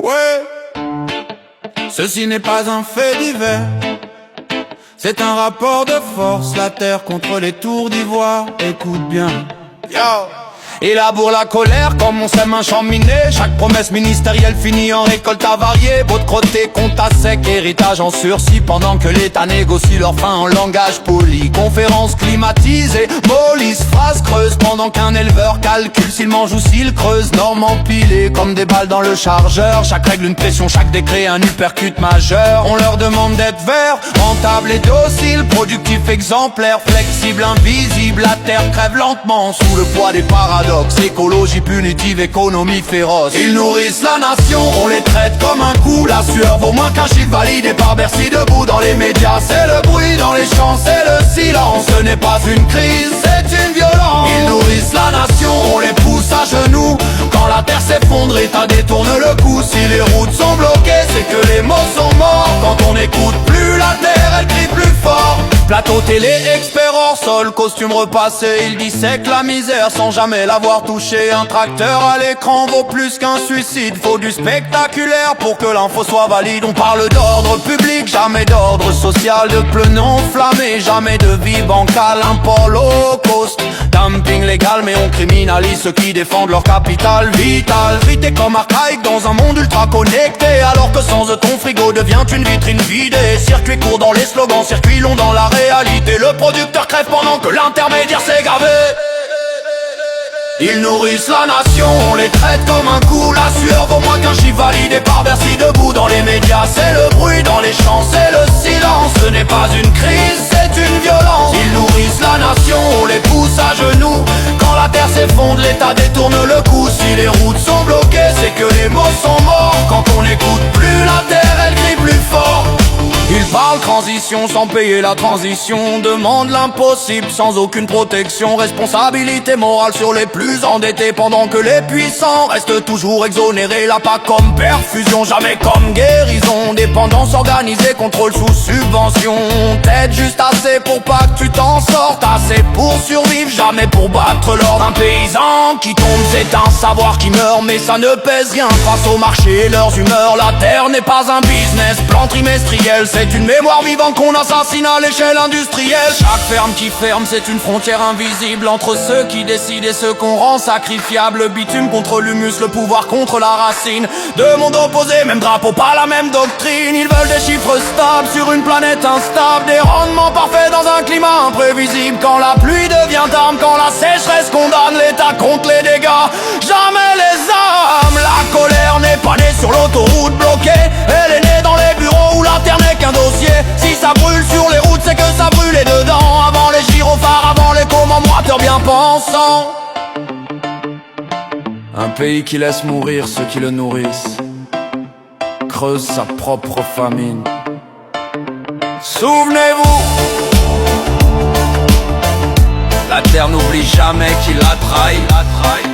Ouais, ceci n'est pas un fait divers, c'est un rapport de force, la terre contre les tours d'ivoire. Écoute bien, yo. Et laboure la colère comme on sème un champ miné. Chaque promesse ministérielle finit en récolte avariée. Beau de crotté, compte à sec, héritage en sursis. Pendant que l'État négocie leur fin en langage poli. Conférence climatisée, molisse, phrase creuse. Pendant qu'un éleveur calcule s'il mange ou s'il creuse. Normes empilées comme des balles dans le chargeur. Chaque règle une pression, chaque décret un uppercut majeur. On leur demande d'être verts, rentable et docile, productif, exemplaire, flexible, invisible. La terre crève lentement sous le poids des paradoxes. Écologie punitive, économie féroce. Ils nourrissent la nation, on les traite comme un coup. La sueur vaut moins qu'un chiffre validé par Bercy. Debout dans les médias, c'est le bruit dans les champs, c'est le silence. Ce n'est pas une crise, c'est une violence. Ils nourrissent la nation, on les pousse à genoux. Quand la terre s'effondre, État détourne le coup. Si les routes sont bloquées, c'est que les mots sont morts. Quand on n'écoute plus la terre, elle crie plus fort. Plateau télé, expert hors sol, costume repassé. Il dissèque la misère sans jamais l'avoir touché. Un tracteur à l'écran vaut plus qu'un suicide. Faut du spectaculaire pour que l'info soit valide. On parle d'ordre public, jamais d'ordre social. De pneus enflammés, jamais de vie bancale. Un pôle au cost, dumping légal. Mais on criminalise ceux qui défendent leur capital vital. Frité comme archaïque dans un monde ultra connecté. Alors que sans eux ton frigo devient une vitrine vidée. Circuit court dans les slogans, circuit long dans la réalité. Le producteur crève pendant que l'intermédiaire s'est gavé. Ils nourrissent la nation, on les traite comme un coup. La sueur vaut moins qu'un chiffre validé par Bercy. Debout dans les médias, c'est le bruit dans les champs, c'est le silence. Ce n'est pas une crise, c'est une violence. Ils nourrissent la nation, on les pousse à genoux. Quand la terre s'effondre, l'État détourne le coup. Si les routes sont bloquées, c'est que les mots sont morts. Quand on n'écoute plus la terre, elle crie plus fort. Ils parlent transition sans payer la transition. Demandent l'impossible sans aucune protection. Responsabilité morale sur les plus endettés. Pendant que les puissants restent toujours exonérés. Là pas comme perfusion, jamais comme guérison. Dépendance organisée, contrôle sous subvention. T'aides juste assez pour pas que tu t'en sortes. Assez pour survivre, jamais pour battre l'ordre. Un paysan qui tombe, c'est un savoir qui meurt. Mais ça ne pèse rien face au marché et leurs humeurs. La terre n'est pas un business, plan trimestriel. C'est une mémoire vivante qu'on assassine à l'échelle industrielle. Chaque ferme qui ferme, c'est une frontière invisible entre ceux qui décident et ceux qu'on rend sacrifiables. Le bitume contre l'humus, le pouvoir contre la racine. Deux mondes opposés, même drapeau, pas la même doctrine. Ils veulent des chiffres stables sur une planète instable. Des rendements parfaits dans un climat imprévisible. Quand la pluie devient arme, quand la sécheresse condamne, l'État compte les dégâts, jamais les âmes. La colère n'est pas née sur l'autoroute bloquée. Elle est née dans les bureaux où la terre n'est qu'un dossier. Si ça brûle sur les routes, c'est que ça brûlait dedans. Avant les gyrophares, avant les commemmorateurs bien pensants. Un pays qui laisse mourir ceux qui le nourrissent, creuse sa propre famine. Souvenez-vous, la terre n'oublie jamais qu'il la trahit.